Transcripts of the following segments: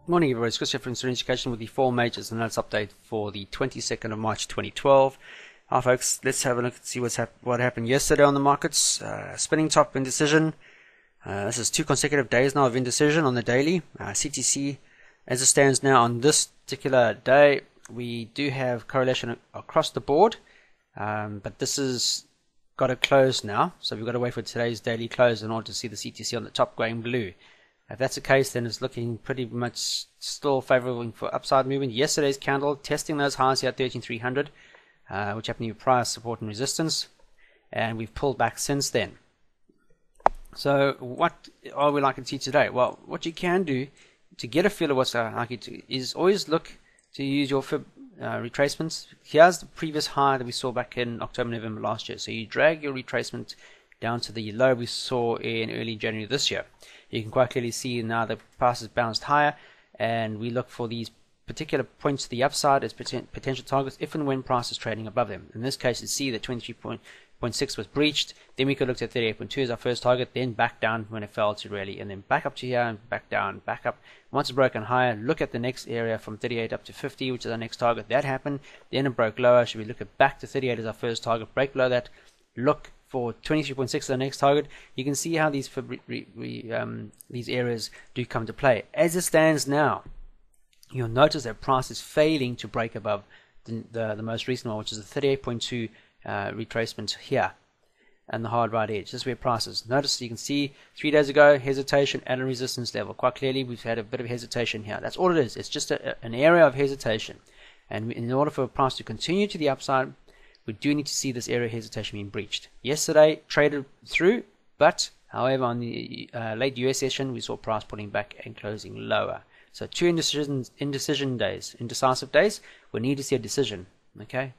Morning everybody, it's Chris here from Serene Education with the 4 majors and notes update for the 22nd of March 2012. Hi folks, let's have a look and see what happened yesterday on the markets. Spinning top indecision. This is 2 consecutive days now of indecision on the daily. CTC, as it stands now on this particular day, we do have correlation across the board, but this has got to close now, so we've got to wait for today's daily close in order to see the CTC on the top going blue. If that's the case, then it's looking pretty much still favorable for upside movement. Yesterday's candle testing those highs here at 13,300, which happened to be price support and resistance, and we've pulled back since then. So what are we likely to see today? Well, what you can do to get a feel of what's likely to is always look to use your fib retracements. Here's the previous high that we saw back in October, November last year. So you drag your retracement down to the low we saw in early January this year. You can quite clearly see now the price has bounced higher, and we look for these particular points to the upside as potential targets if and when price is trading above them. In this case, you see that 23.6 was breached. Then we could look at 38.2 as our first target, then back down when it fell to rally, and then back up to here and back down, back up. Once it's broken higher, look at the next area from 38 up to 50, which is our next target. That happened. Then it broke lower. Should we look at back to 38 as our first target? Break below that. Look for 23.6 as the next target. You can see how these areas do come to play. As it stands now, you'll notice that price is failing to break above the most recent one, which is the 38.2 retracement here and the hard right edge. This is where price is. Notice you can see 3 days ago hesitation at a resistance level. Quite clearly we've had a bit of hesitation here. That's all it is. It's just an area of hesitation, and in order for price to continue to the upside, we do need to see this area of hesitation being breached. Yesterday traded through, but however on the late US session we saw price pulling back and closing lower. So 2 indecisive days. We need to see a decision. Okay,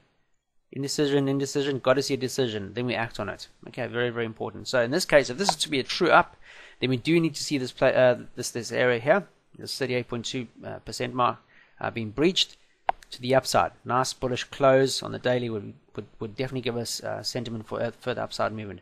indecision, got to see a decision, then we act on it. Okay, very, very important. So in this case, if this is to be a true up, then we do need to see this this area here, this 38.2% mark being breached to the upside. Nice bullish close on the daily would definitely give us sentiment for further upside movement.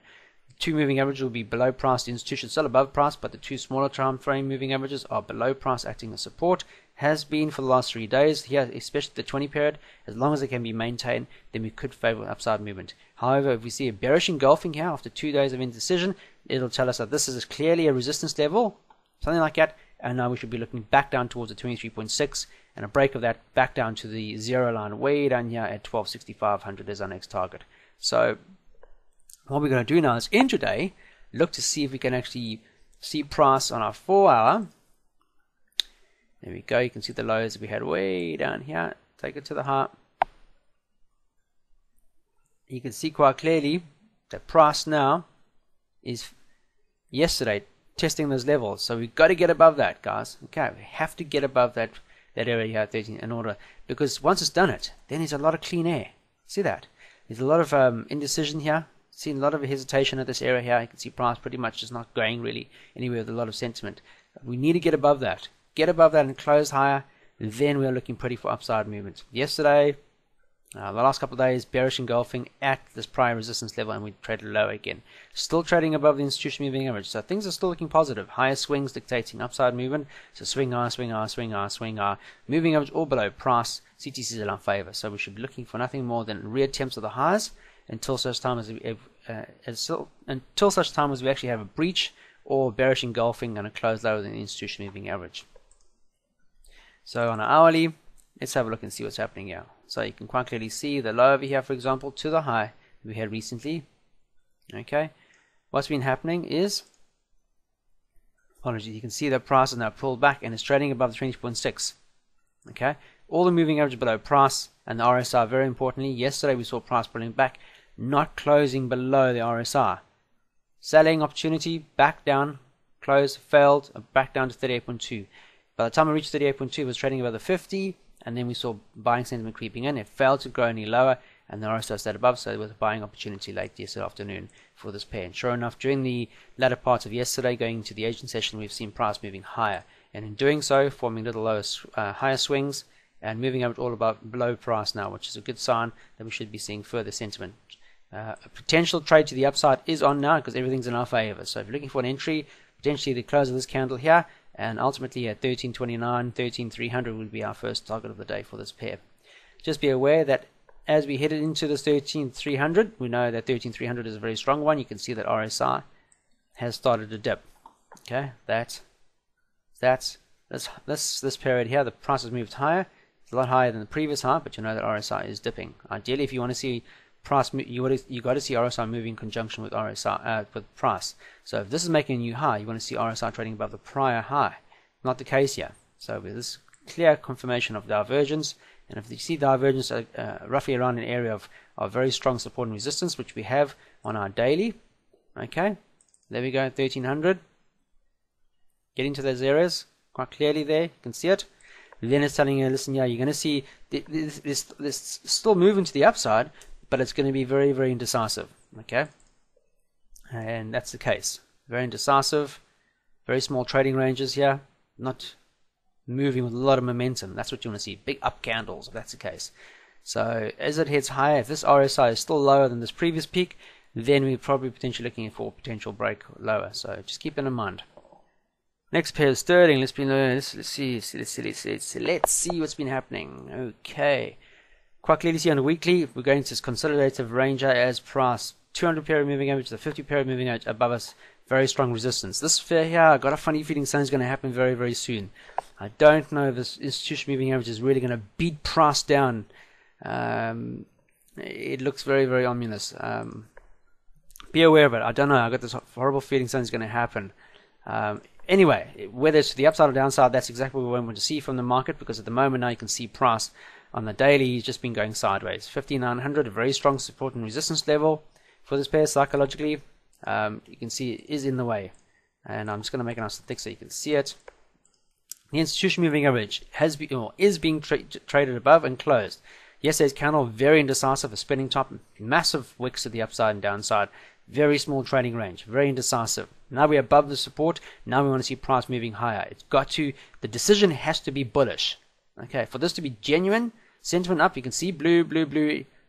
2 moving averages will be below price. The institution still above price, but the 2 smaller time frame moving averages are below price, acting as support. Has been for the last 3 days here, especially the 20 period. As long as it can be maintained, then we could favor upside movement. However, if we see a bearish engulfing here after 2 days of indecision, it'll tell us that this is clearly a resistance level, something like that, and now we should be looking back down towards the 23.6, and a break of that back down to the 0 line way down here at 12,6,500 is our next target. So what we're going to do now is intraday look to see if we can actually see price on our 4-hour. There we go. You can see the lows that we had way down here. Take it to the high. You can see quite clearly that price now is yesterday testing those levels. So we've got to get above that, guys. Okay, we have to get above that area here at 13 in order, because once it's done it, then there's a lot of clean air. See that? There's a lot of indecision here. Seen a lot of hesitation at this area here. You can see price pretty much just not going really anywhere with a lot of sentiment. We need to get above that. Get above that and close higher. Then we're looking pretty for upside movement. Yesterday, the last couple of days, bearish engulfing at this prior resistance level, and we traded low again. Still trading above the institution moving average. So things are still looking positive. Higher swings dictating upside movement. So swing high, swing high, swing high, swing high. Moving average all below price. CTC is in our favor. So we should be looking for nothing more than reattempts of the highs until such time as we actually have a breach or bearish engulfing and a close lower than the institution moving average. So on an hourly, let's have a look and see what's happening here. So you can quite clearly see the low over here, for example, to the high we had recently. Okay, what's been happening is, apologies, you can see the price is now pulled back and it's trading above the 20.6. Okay, all the moving average below price, and the RSI, very importantly. Yesterday we saw price pulling back, not closing below the RSI. Selling opportunity, back down, close, failed, back down to 38.2. By the time I reached 38.2, it was trading above the 50, and then we saw buying sentiment creeping in. It failed to go any lower, and the RSI stayed above, so it was a buying opportunity late yesterday afternoon for this pair. And sure enough, during the latter part of yesterday, going into the Asian session, we've seen price moving higher, and in doing so, forming little lower, higher swings, and moving out all about below price now, which is a good sign that we should be seeing further sentiment. A potential trade to the upside is on now because everything's in our favor. So if you're looking for an entry, potentially the close of this candle here, and ultimately at 1329, 13300 would be our first target of the day for this pair. Just be aware that as we headed into this 13300, we know that 13300 is a very strong one. You can see that RSI has started to dip. Okay, this period here, the price has moved higher. It's a lot higher than the previous high, but you know that RSI is dipping. Ideally, if you want to see price, you got to see RSI moving in conjunction with RSI with price. So if this is making a new high, you want to see RSI trading above the prior high. Not the case here. So with this clear confirmation of divergence, and if you see divergence roughly around an area of very strong support and resistance, which we have on our daily, okay, there we go, 1300. Get into those areas quite clearly there. You can see it. Then it's telling you, listen, yeah, you're going to see this still moving to the upside, but it's going to be very, very indecisive. Okay, and that's the case. Very indecisive, very small trading ranges here, not moving with a lot of momentum. That's what you want to see. Big up candles, if that's the case. So as it heads higher, if this RSI is still lower than this previous peak, then we're probably potentially looking for a potential break lower. So just keep it in mind. Next pair is sterling. Let's see what's been happening. Okay, quite clearly see on the weekly, we're going to this consolidative range as price. 200 period moving average, the 50 period moving average above us, very strong resistance. This fair here, I got a funny feeling something's going to happen very, very soon. I don't know if this institution moving average is really going to beat price down. It looks very, very ominous. Be aware of it. I don't know. I got this horrible feeling something's going to happen. Anyway, whether it's to the upside or downside, that's exactly what we want to see from the market, because at the moment now you can see price on the daily, he's just been going sideways. 5900, a very strong support and resistance level for this pair psychologically. You can see it is in the way. And I'm just going to make it nice and thick so you can see it. The institution moving average is being traded above and closed. Yesterday's candle, very indecisive, a spinning top, massive wicks to the upside and downside. Very small trading range, very indecisive. Now we're above the support. Now we want to see price moving higher. The decision has to be bullish. Okay, for this to be genuine, sentiment up, you can see blue,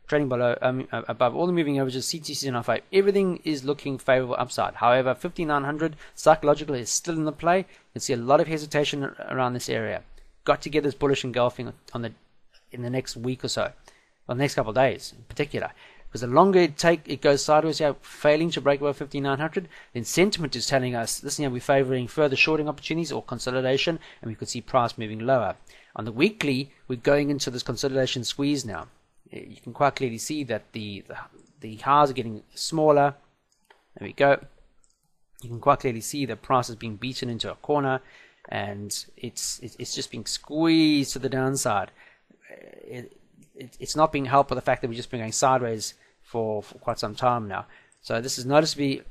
trading below, above all the moving averages, CTC and R5. Everything is looking favorable upside. However, 5900 psychological is still in the play. You can see a lot of hesitation around this area. Got to get this bullish engulfing in the next week or so, or the next couple of days in particular. Because the longer it goes sideways here, failing to break above 5900, then sentiment is telling us, listen, we're favoring further shorting opportunities or consolidation, and we could see price moving lower. On the weekly, we're going into this consolidation squeeze now. You can quite clearly see that the highs are getting smaller. There we go. You can quite clearly see the price is being beaten into a corner, and it's just being squeezed to the downside. It's not being helped by the fact that we've just been going sideways for quite some time now. So this is noticeably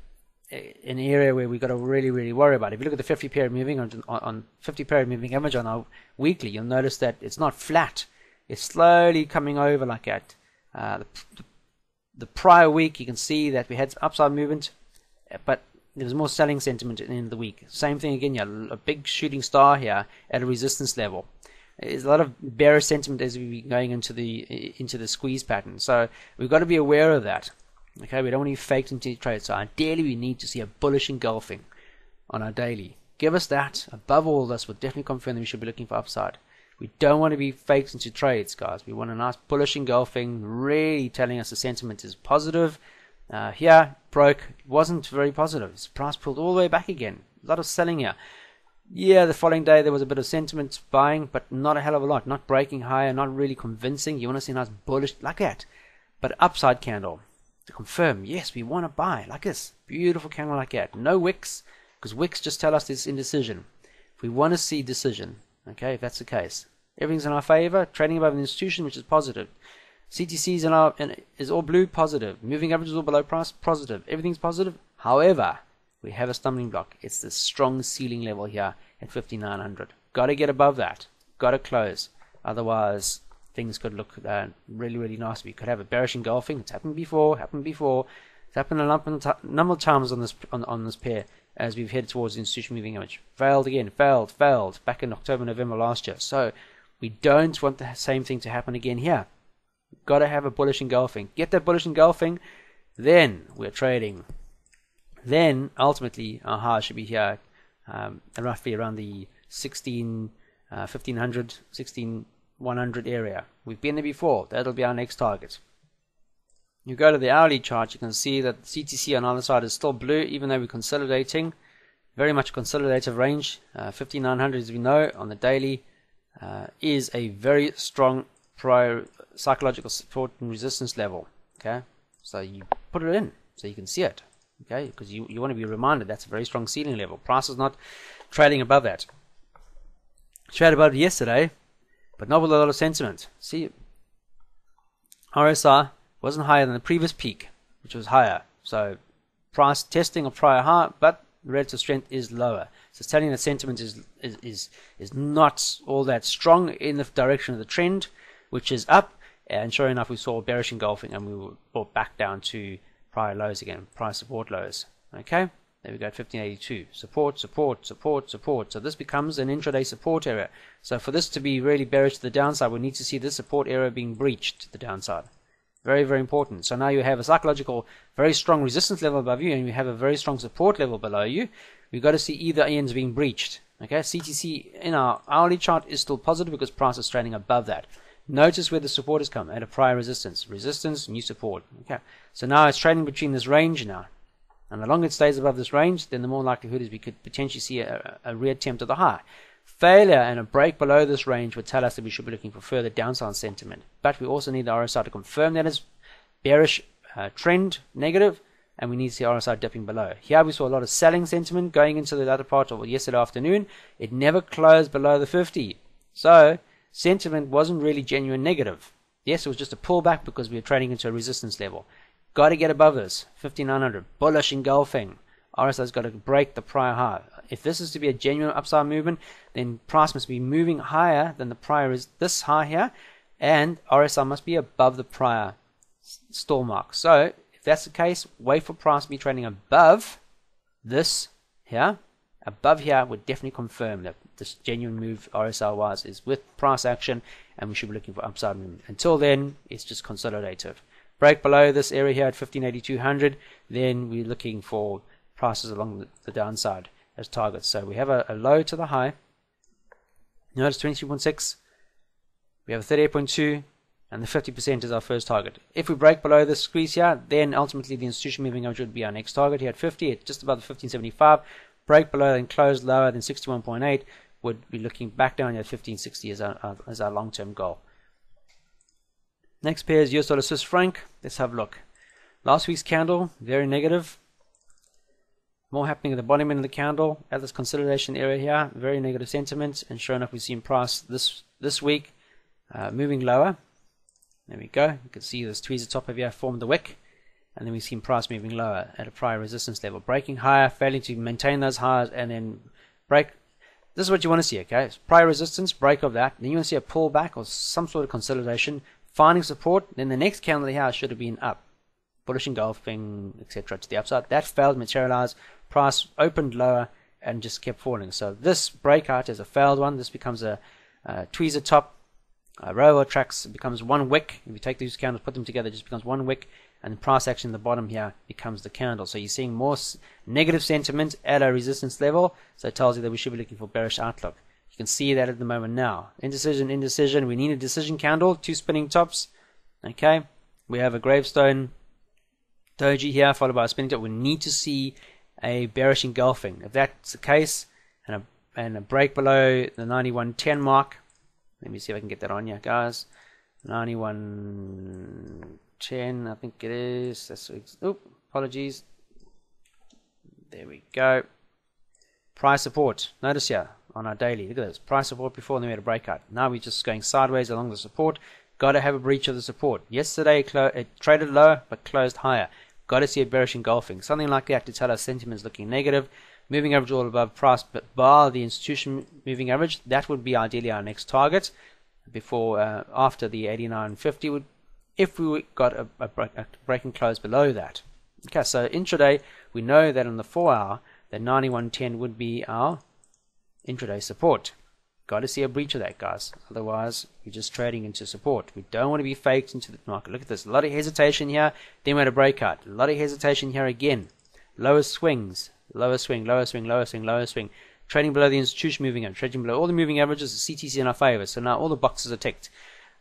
an area where we've got to really, really worry about. If you look at the 50 period moving on 50 period moving average on our weekly, you'll notice that it's not flat. It's slowly coming over like that. The prior week, you can see that we had upside movement, but there was more selling sentiment at the end of the week. Same thing again, a big shooting star here at a resistance level. There's a lot of bearish sentiment as we're going into the squeeze pattern. So we've got to be aware of that. Okay, we don't want to be faked into trade. So ideally, we need to see a bullish engulfing on our daily. Give us that. Above all this, we'll definitely confirm that we should be looking for upside. We don't want to be faked into trades, guys. We want a nice bullish engulfing, really telling us the sentiment is positive. Here, broke, wasn't very positive. Its price pulled all the way back again. A lot of selling here. Yeah, the following day there was a bit of sentiment buying, but not a hell of a lot. Not breaking higher, not really convincing. You want to see a nice bullish like that. But upside candle to confirm, yes, we want to buy like this. Beautiful candle like that. No wicks, because wicks just tell us this indecision. If we want to see decision, okay, if that's the case, everything's in our favor. Trading above the institution, which is positive. CTCs is all blue, positive. Moving average is all below price, positive. Everything's positive. However, we have a stumbling block. It's the strong ceiling level here at 5900. Got to get above that. Got to close. Otherwise, things could look really, really nice. We could have a bearish engulfing. It's happened before. It's happened a number of times on this pair as we've headed towards the institution moving image. Failed again. Failed. Back in October, November last year. So we don't want the same thing to happen again here. Got to have a bullish engulfing. Get that bullish engulfing, then we're trading. Then ultimately our high should be here roughly around the 1500, 16100 area. We've been there before. That'll be our next target. You go to the hourly chart, you can see that CTC on the other side is still blue, even though we're consolidating. Very much consolidative range. 5900, as we know, on the daily is a very strong prior psychological support and resistance level. Okay, so you put it in so you can see it. Okay, because you want to be reminded that's a very strong ceiling level. Price is not trading above that. Traded above it yesterday, but not with a lot of sentiment. See, RSI wasn't higher than the previous peak, which was higher. So price testing a prior high, but relative strength is lower. So it's telling that sentiment is not all that strong in the direction of the trend, which is up. And sure enough, we saw bearish engulfing, and we were brought back down to prior lows again, prior support lows. Okay, there we go, 1582. Support, support, support, support. So this becomes an intraday support area. So for this to be really bearish to the downside, we need to see this support area being breached to the downside. Very, very important. So now you have a psychological, very strong resistance level above you, and you have a very strong support level below you. We've got to see either ends being breached. Okay, CTC in our hourly chart is still positive because price is trading above that. Notice where the support has come at a prior resistance. Resistance, new support. Okay, so now it's trading between this range now. And the longer it stays above this range, then the more likelihood is we could potentially see a reattempt of the high. Failure and a break below this range would tell us that we should be looking for further downside sentiment. But we also need the RSI to confirm that as bearish trend negative, and we need to see RSI dipping below. Here we saw a lot of selling sentiment going into the latter part of yesterday afternoon. It never closed below the 50. So sentiment wasn't really genuine negative. Yes, it was just a pullback because we were trading into a resistance level. Got to get above this, 5900. Bullish engulfing. RSI's got to break the prior high. If this is to be a genuine upside movement, then price must be moving higher than the prior is this high here, and RSI must be above the prior stall mark. So if that's the case, wait for price to be trading above this here. Above here would definitely confirm that this genuine move RSI wise is with price action, and we should be looking for upside movement. Until then, it's just consolidative. Break below this area here at 158200, then we're looking for prices along the downside as targets. So we have a low to the high. Notice 23.6. We have a 38.2, and the 50% is our first target. If we break below this squeeze here, then ultimately the institution moving average would be our next target. Here at 50, it's just above the 1575. Break below and close lower than 61.8, would be looking back down at 1560 as our long-term goal. Next pair is US dollar Swiss franc. Let's have a look. Last week's candle, very negative. More happening at the bottom end of the candle at this consolidation area here. Very negative sentiment, and sure enough, we've seen price this week moving lower. There we go. You can see this tweezer top of here formed the wick, and then we've seen price moving lower at a prior resistance level, breaking higher, failing to maintain those highs, and then break. This is what you want to see. Okay, it's prior resistance, break of that. Then you want to see a pullback or some sort of consolidation, finding support. Then the next candle here should have been up, bullish engulfing, etc. to the upside. That failed, materialized. Price opened lower and just kept falling. So this breakout is a failed one. This becomes a tweezer top. Railroad tracks becomes one wick. If you take these candles, put them together, it just becomes one wick, and the price action in the bottom here becomes the candle. So you're seeing more negative sentiment at a resistance level. So it tells you that we should be looking for bearish outlook. You can see that at the moment now. Indecision, indecision. We need a decision candle. Two spinning tops. Okay. We have a gravestone doji here followed by a spinning top. We need to see a bearish engulfing. If that's the case, and a break below the 91.10 mark. Let me see if I can get that on here, guys. 91.10, I think it is. That's, apologies. There we go. Price support. Notice here on our daily. Look at this. Price support before, and then we had a breakout. Now we're just going sideways along the support. Got to have a breach of the support. Yesterday it traded lower but closed higher. Got to see a bearish engulfing. Something like that to tell us sentiment is looking negative. Moving average all above price, but bar the institution moving average. That would be ideally our next target before after the 89.50 would, if we got a break and close below that. Okay, so intraday we know that on the 4 hour that 91.10 would be our intraday support. Got to see a breach of that, guys. Otherwise, you're just trading into support. We don't want to be faked into the market. Look at this. A lot of hesitation here. Then we had a breakout. A lot of hesitation here again. Lower swings. Lower swing, lower swing, lower swing, lower swing. Trading below the institution moving average, trading below all the moving averages, the CTC in our favor. So now all the boxes are ticked.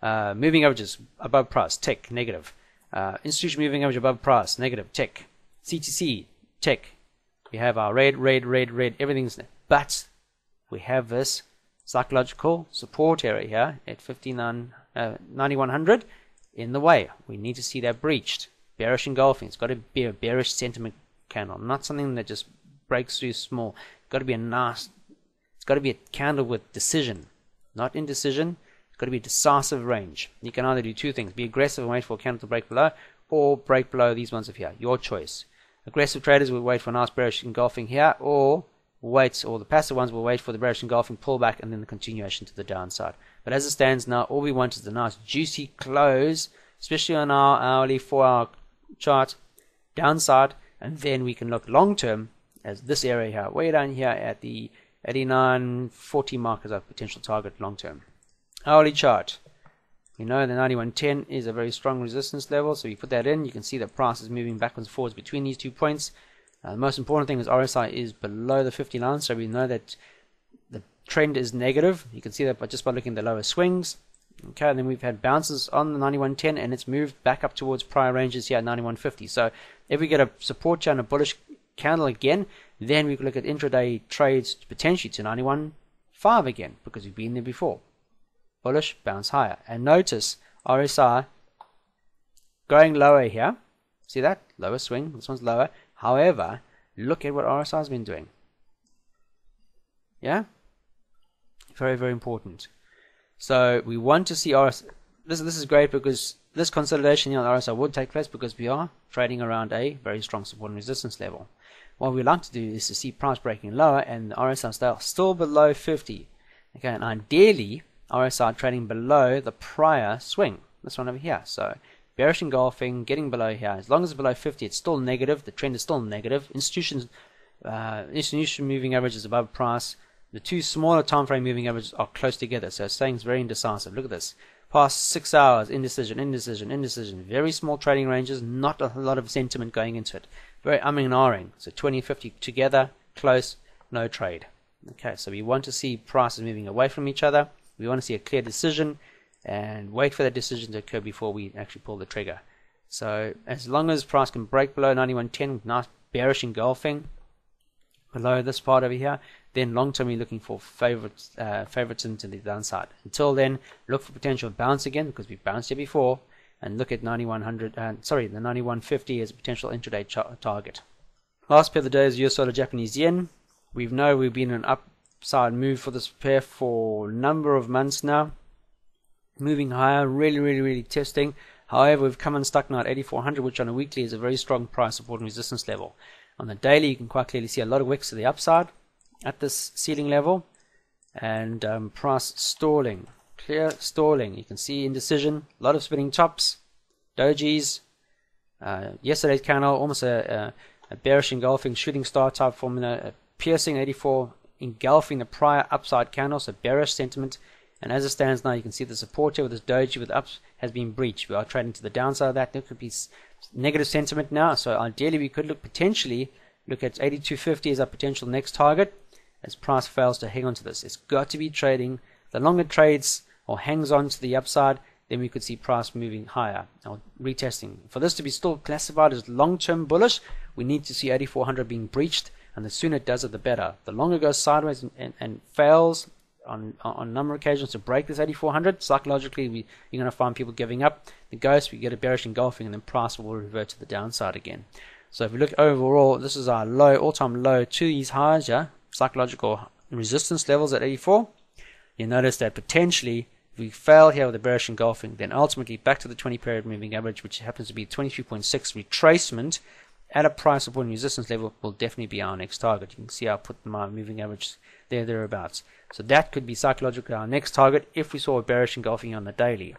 Moving averages above price, tick, negative. Institution moving average above price, negative, tick. CTC, tick. We have our red, everything's, but we have this psychological support area here at 9100 in the way. We need to see that breached. Bearish engulfing. It's got to be a bearish sentiment candle, not something that just breaks through small. It's got to be a nice. It's got to be a candle with decision, not indecision. It's got to be a decisive range. You can either do two things: be aggressive and wait for a candle to break below, or break below these ones of here. Your choice. Aggressive traders will wait for a nice bearish engulfing here, or the passive ones will wait for the bearish engulfing pullback and then the continuation to the downside. But as it stands now, all we want is a nice juicy close, especially on our hourly 4-hour chart, downside, and then we can look long term as this area here, way down here at the 89.40 mark as our potential target long term. Hourly chart. We know the 91.10 is a very strong resistance level, so we put that in. You can see that price is moving backwards and forwards between these 2 points. The most important thing is RSI is below the 50 line, so we know that the trend is negative. You can see that just by looking at the lower swings. Okay, and then we've had bounces on the 91.10 and it's moved back up towards prior ranges here at 91.50. So if we get a support chart and a bullish candle again, then we can look at intraday trades potentially to 91.5 again, because we've been there before. Bullish, bounce higher. And notice RSI going lower here. See that? Lower swing. This one's lower. However, look at what RSI has been doing. Yeah? Very, very important. So we want to see RSI. This is great because this consolidation here on RSI would take place because we are trading around a very strong support and resistance level. What we like to do is to see price breaking lower and the RSI still below 50. Okay, and ideally RSI trading below the prior swing. This one over here. So bearish engulfing, getting below here. As long as it's below 50, it's still negative. The trend is still negative. Institution moving average is above price. The two smaller time frame moving averages are close together, so it's staying very indecisive. Look at this. Past 6 hours, indecision. Very small trading ranges, not a lot of sentiment going into it. Very umming and ahhing. So 20 and 50 together, close, no trade. Okay, so we want to see prices moving away from each other. We want to see a clear decision and wait for that decision to occur before we actually pull the trigger. So as long as price can break below 91.10, nice bearish engulfing below this part over here, then long term you're looking for favoritism to the downside. Until then, look for potential bounce again because we bounced here before, and look at the 91.50 as a potential intraday target. Last pair of the day is US dollar Japanese yen. We've been in an upside move for this pair for a number of months now, moving higher, really testing. However, we've come unstuck now at 8400, which on a weekly is a very strong price support and resistance level. On the daily, you can quite clearly see a lot of wicks to the upside at this ceiling level, and price stalling, clear stalling. You can see indecision, a lot of spinning tops, dojis. Yesterday's candle, almost a bearish engulfing shooting star type formula, piercing 84, engulfing the prior upside candle, so bearish sentiment. And as it stands now, you can see the support here with this doji with ups has been breached. We are trading to the downside of that. There could be negative sentiment now, so ideally we could potentially look at 82.50 as our potential next target as price fails to hang on to this. It's got to be trading. The longer trades or hangs on to the upside, then we could see price moving higher or retesting. For this to be still classified as long-term bullish, we need to see 8400 being breached, and the sooner it does it, the better. The longer it goes sideways and fails on a number of occasions to break this 8400, psychologically you're going to find people giving up. The ghost, we get a bearish engulfing, and then price will revert to the downside again. So if we look overall, this is our low, all-time low to these highs, yeah, psychological resistance levels at 84. You notice that potentially if we fail here with a bearish engulfing, then ultimately back to the 20 period moving average, which happens to be 23.6 retracement at a price support and resistance level, will definitely be our next target. You can see I put my moving average thereabouts. So that could be psychologically our next target if we saw a bearish engulfing on the daily.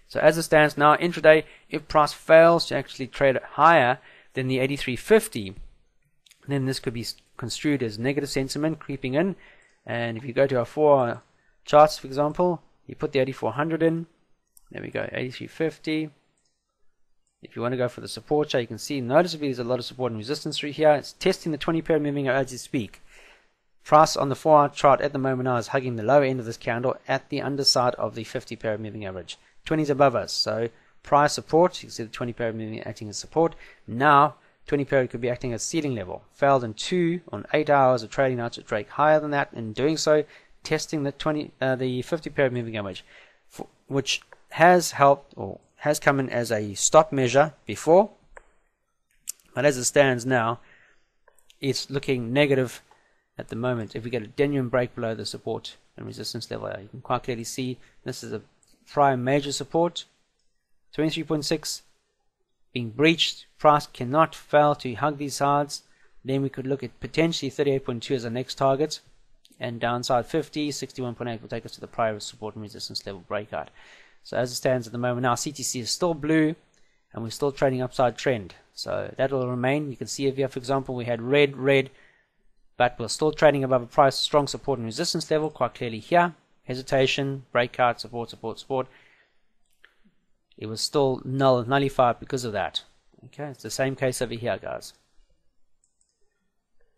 So as it stands now, intraday, if price fails to actually trade higher than the 83.50, then this could be construed as negative sentiment creeping in. And if you go to our 4-hour charts, for example, you put the 8400 in. There we go, 83.50. If you want to go for the support chart, you can see noticeably there's a lot of support and resistance through here. It's testing the 20 period moving as you speak. Price on the 4-hour chart at the moment now is hugging the lower end of this candle at the underside of the 50-period moving average. 20 is above us, so price support. You can see the 20-period moving acting as support. Now 20-period could be acting as ceiling level. Failed in 2 on 8 hours of trading now to break higher than that. In doing so, testing the 50-period moving average, which has helped or has come in as a stop measure before, but as it stands now, it's looking negative at the moment. If we get a genuine break below the support and resistance level, you can quite clearly see this is a prior major support, 23.6 being breached. Price cannot fail to hug these sides. Then we could look at potentially 38.2 as the next target, and downside 50, 61.8 will take us to the prior support and resistance level breakout. So as it stands at the moment now, CTC is still blue and we're still trading upside trend, so that will remain. You can see here, for example, we had red, but we're still trading above a price strong support and resistance level quite clearly here. Hesitation, breakout, support. It was still nullified because of that. Okay, it's the same case over here, guys.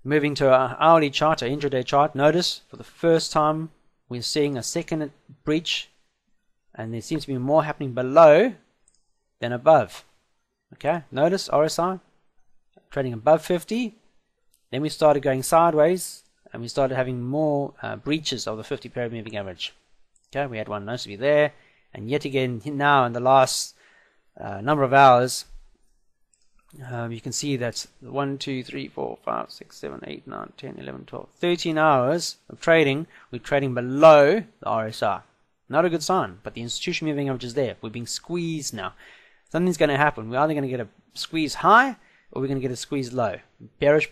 Moving to our hourly chart, our intraday chart, notice for the first time we're seeing a second breach, and there seems to be more happening below than above. Okay, notice RSI trading above 50, then we started going sideways and we started having more breaches of the 50-period moving average. Okay, we had one noticeably there, and yet again now in the last number of hours, you can see that 1, 2, 3, 4, 5, 6, 7, 8, 9, 10, 11, 12, 13 hours of trading, we're trading below the RSI. Not a good sign, but the institution moving average is there. We're being squeezed now. Something's going to happen. We're either going to get a squeeze high or we're going to get a squeeze low. Bearish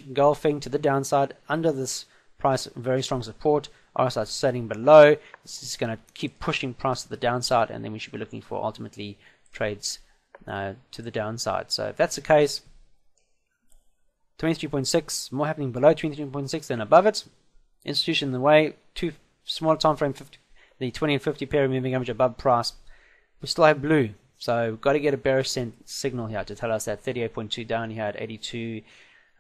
engulfing to the downside under this price, very strong support. RSI setting below. This is going to keep pushing price to the downside, and then we should be looking for ultimately trades to the downside. So if that's the case, 23.6, more happening below 23.6 than above it. Institution in the way, too small time frame, the 20 and 50 period moving average above price. We still have blue, so we've got to get a bearish signal here to tell us that 38.2 down here at 82.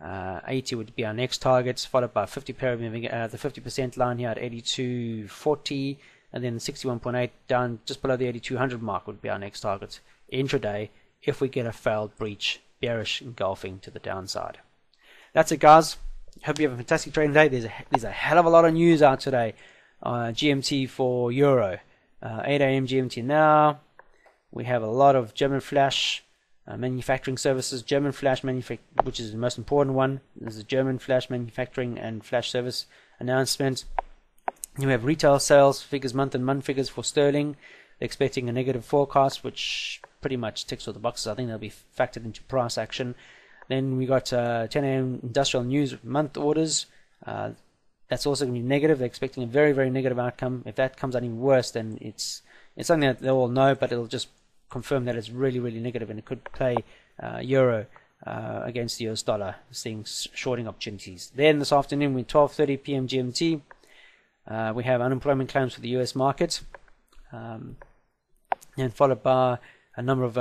80 would be our next targets, followed by 50 period moving the 50% line here at 82.40, and then 61.8 down just below the 8200 mark would be our next target intraday if we get a failed breach, bearish engulfing to the downside. That's it, guys. Hope you have a fantastic trading day. There's a hell of a lot of news out today. GMT for Euro, 8 a.m. GMT now. We have a lot of German flash manufacturing services, German flash which is the most important one. There's a German flash manufacturing and flash service announcement. You have retail sales figures, month-on-month figures for sterling. They're expecting a negative forecast, which pretty much ticks all the boxes. I think they'll be factored into price action. Then we got 10 a.m. industrial news month orders. That's also going to be negative. They're expecting a very, very negative outcome. If that comes out even worse, then it's something that they'll all know, but it'll just confirm that it's really, really negative, and it could play euro against the US dollar, seeing shorting opportunities. Then this afternoon, at 12:30 p.m. GMT, we have unemployment claims for the US market, and followed by a number of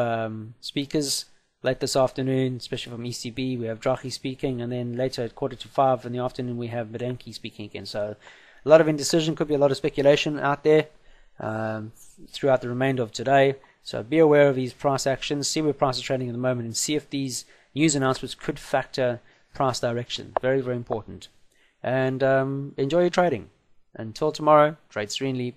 speakers late this afternoon, especially from ECB. We have Draghi speaking, and then later at 4:45 in the afternoon, we have Bernanke speaking again. So a lot of indecision, could be a lot of speculation out there throughout the remainder of today. So be aware of these price actions, see where price is trading at the moment, and see if these news announcements could factor price direction. Very, very important. And enjoy your trading. Until tomorrow, trade serenely.